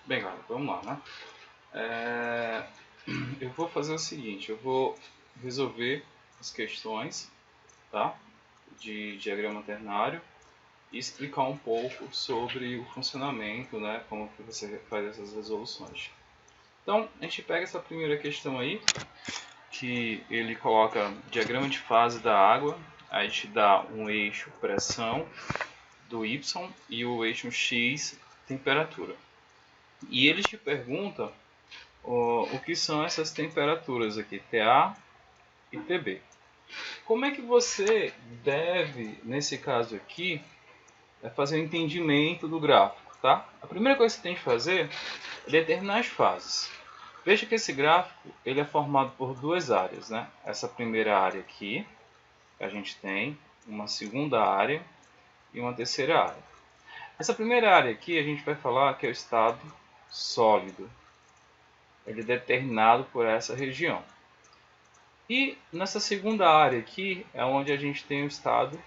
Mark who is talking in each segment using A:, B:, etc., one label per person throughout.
A: Bem, galera, vamos lá, né? Eu vou fazer o seguinte, eu vou resolver as questões, tá? De diagrama ternário e explicar um pouco sobre o funcionamento, né? Como que você faz essas resoluções. Então, a gente pega essa primeira questão aí, que ele coloca diagrama de fase da água, aí te dá um eixo pressão do Y e o eixo X temperatura. E ele te pergunta o que são essas temperaturas aqui, TA e TB. Como é que você deve, nesse caso aqui, fazer o entendimento do gráfico, tá? A primeira coisa que você tem que fazer é determinar as fases. Veja que esse gráfico ele é formado por duas áreas, né? Essa primeira área aqui, a gente tem uma segunda área e uma terceira área. Essa primeira área aqui a gente vai falar que é o estado sólido. Ele é determinado por essa região. E nessa segunda área aqui é onde a gente tem o estado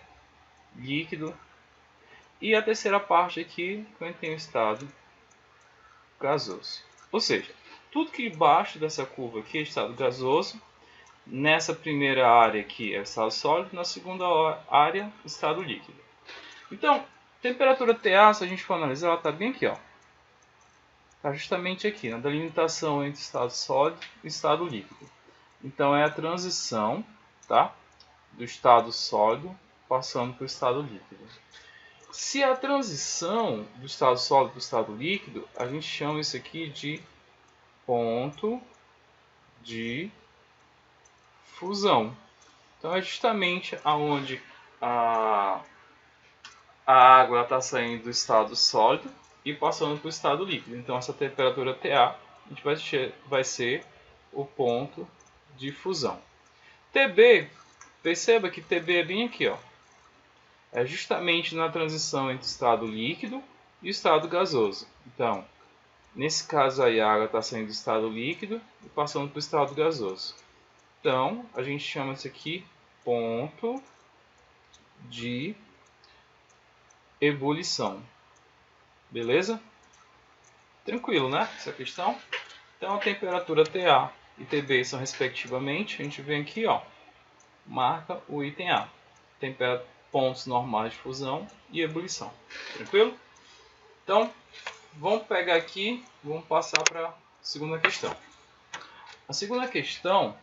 A: líquido. E a terceira parte aqui que a gente tem o estado gasoso. Ou seja, tudo que embaixo dessa curva aqui é estado gasoso. Nessa primeira área aqui é estado sólido. Na segunda área, estado líquido. Então, temperatura TA, se a gente for analisar, ela está bem aqui, ó. Está justamente aqui, na delimitação entre estado sólido e estado líquido. Então, é a transição, tá? Do estado sólido passando para o estado líquido. Se a transição do estado sólido para o estado líquido, a gente chama isso aqui de ponto de fusão. Então, é justamente aonde a água está saindo do estado sólido e passando para o estado líquido. Então, essa temperatura TA a gente vai ser o ponto de fusão. TB, perceba que TB é bem aqui, ó. É justamente na transição entre o estado líquido e o estado gasoso. Então, nesse caso aí, a água está saindo do estado líquido e passando para o estado gasoso. Então, a gente chama isso aqui ponto de ebulição. Beleza? Tranquilo, né? Essa questão. Então, a temperatura TA e TB são respectivamente. A gente vem aqui, ó, marca o item A. Pontos normais de fusão e ebulição. Tranquilo? Então, vamos pegar aqui, vamos passar para a segunda questão. A segunda questão,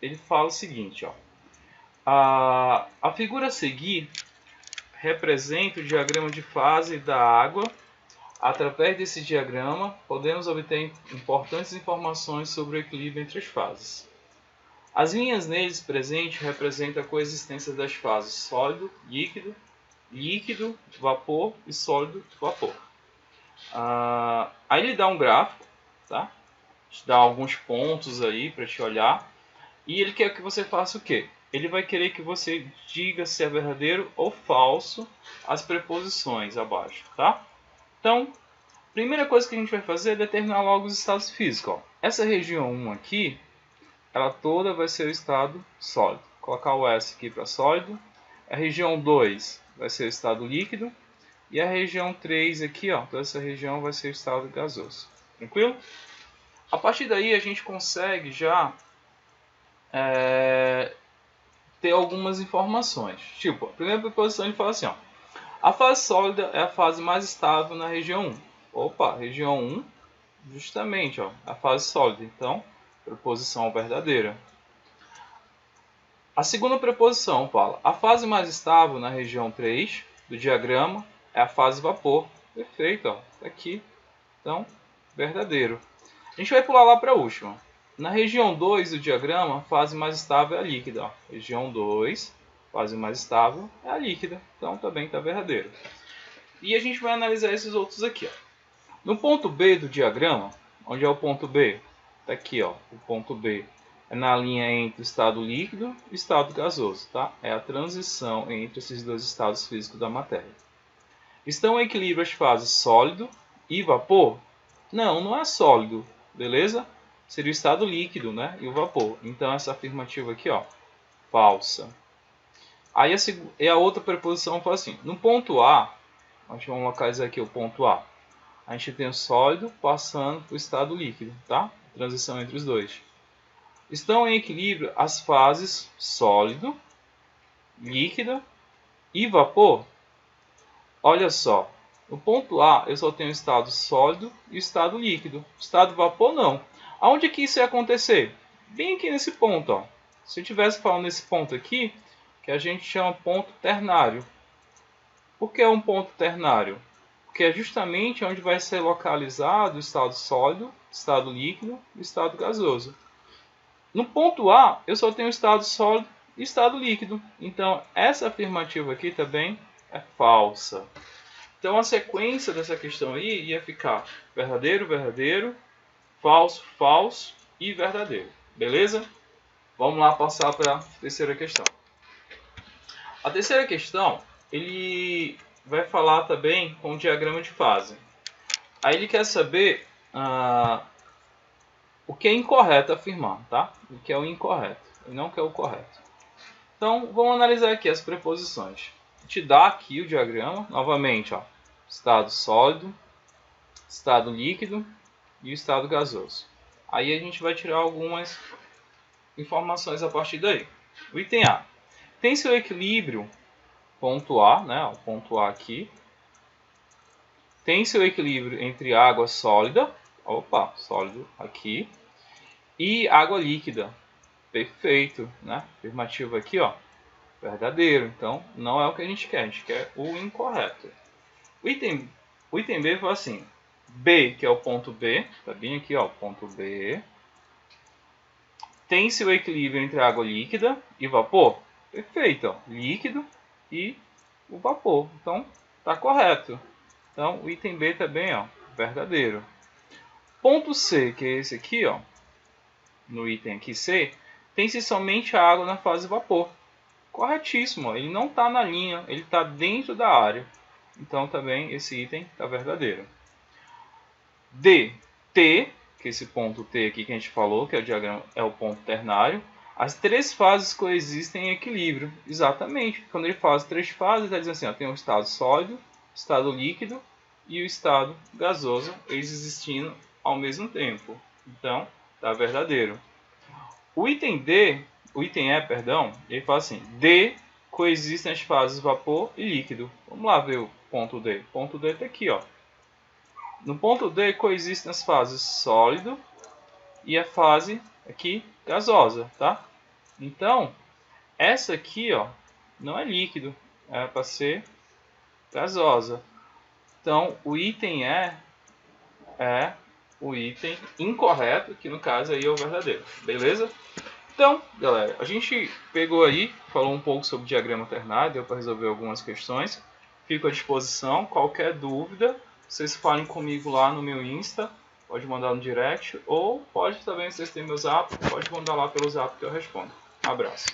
A: ele fala o seguinte, ó. A figura a seguir representa o diagrama de fase da água. Através desse diagrama, podemos obter importantes informações sobre o equilíbrio entre as fases. As linhas neles presentes representam a coexistência das fases sólido, líquido, líquido, vapor e sólido, vapor. Aí ele dá um gráfico, tá? Te dá alguns pontos aí para te olhar. E ele quer que você faça o quê? Ele vai querer que você diga se é verdadeiro ou falso as preposições abaixo, tá? Então, a primeira coisa que a gente vai fazer é determinar logo os estados físicos. Ó. Essa região 1 aqui, ela toda vai ser o estado sólido. Vou colocar o S aqui para sólido. A região 2 vai ser o estado líquido. E a região 3 aqui, ó, toda essa região vai ser o estado gasoso. Tranquilo? A partir daí a gente consegue já ter algumas informações. Tipo, a primeira proposição ele fala assim, ó, a fase sólida é a fase mais estável na região 1. Opa, região 1, justamente, ó, a fase sólida. Então, preposição verdadeira. A segunda preposição fala, a fase mais estável na região 3 do diagrama é a fase vapor. Perfeito, ó, tá aqui. Então, verdadeiro. A gente vai pular lá para a última. Na região 2 do diagrama, a fase mais estável é a líquida. Ó. Região 2, fase mais estável é a líquida. Então, também está verdadeiro. E a gente vai analisar esses outros aqui. Ó. No ponto B do diagrama, onde é o ponto B? Está aqui, ó, o ponto B. É na linha entre o estado líquido e o estado gasoso. Tá? É a transição entre esses dois estados físicos da matéria. Estão em equilíbrio as fases sólido e vapor? Não, não é sólido. Beleza? Seria o estado líquido, né? E o vapor. Então, essa afirmativa aqui, ó, falsa. Aí a outra preposição fala assim, no ponto A, nós vamos localizar aqui o ponto A. a gente tem o sólido passando para o estado líquido, tá? Transição entre os dois. Estão em equilíbrio as fases sólido, líquido e vapor. Olha só, no ponto A eu só tenho o estado sólido e o estado líquido. Estado vapor não. Aonde que isso ia acontecer? Bem aqui nesse ponto, ó. Se eu estivesse falando nesse ponto aqui, que a gente chama ponto ternário. Por que é um ponto ternário? Porque é justamente onde vai ser localizado o estado sólido, estado líquido e estado gasoso. No ponto A, eu só tenho estado sólido e estado líquido. Então, essa afirmativa aqui também é falsa. Então, a sequência dessa questão aí ia ficar verdadeiro, verdadeiro, falso, falso e verdadeiro. Beleza? Vamos lá passar para a terceira questão. A terceira questão, ele vai falar também com o diagrama de fase. Aí ele quer saber o que é incorreto afirmar, tá? O que é o incorreto, e não o que é o correto. Então, vamos analisar aqui as preposições. Te dá aqui o diagrama, novamente, ó, estado sólido, estado líquido e o estado gasoso. Aí a gente vai tirar algumas informações a partir daí. O item A. Tem seu equilíbrio, ponto A, né? O ponto A aqui. Tem seu equilíbrio entre água sólida, opa, sólido aqui, e água líquida. Perfeito, né? Afirmativo aqui, ó, verdadeiro. Então, não é o que a gente quer o incorreto. O item B foi assim, B, que é o ponto B, tá bem aqui, ó, ponto B. Tem seu equilíbrio entre água líquida e vapor? Perfeito, ó, líquido e o vapor. Então, tá correto. Então, o item B também, ó, verdadeiro. Ponto C, que é esse aqui, ó, no item aqui C, tem-se somente a água na fase vapor. Corretíssimo, ó, ele não está na linha, ele está dentro da área. Então, também esse item está verdadeiro. D, T, que esse ponto T aqui que a gente falou, que é o diagrama, é o ponto ternário. As três fases coexistem em equilíbrio. Exatamente. Quando ele fala as três fases, ele está dizendo assim, ó, tem o estado sólido, estado líquido e o estado gasoso, eles existindo ao mesmo tempo. Então, está verdadeiro. O item D, o item E, perdão, ele fala assim, D coexistem as fases vapor e líquido. Vamos lá ver o ponto D. O ponto D está aqui, ó. No ponto D coexistem as fases sólido e a fase aqui gasosa, tá? Então, essa aqui, ó, não é líquido, é para ser gasosa. Então, o item E é o item incorreto, que no caso aí é o verdadeiro, beleza? Então, galera, a gente pegou aí, falou um pouco sobre o diagrama ternário, deu para resolver algumas questões. Fico à disposição, qualquer dúvida, vocês falem comigo lá no meu Insta, pode mandar no direct, ou pode também, vocês têm meu zap, pode mandar lá pelo zap que eu respondo. Um abraço.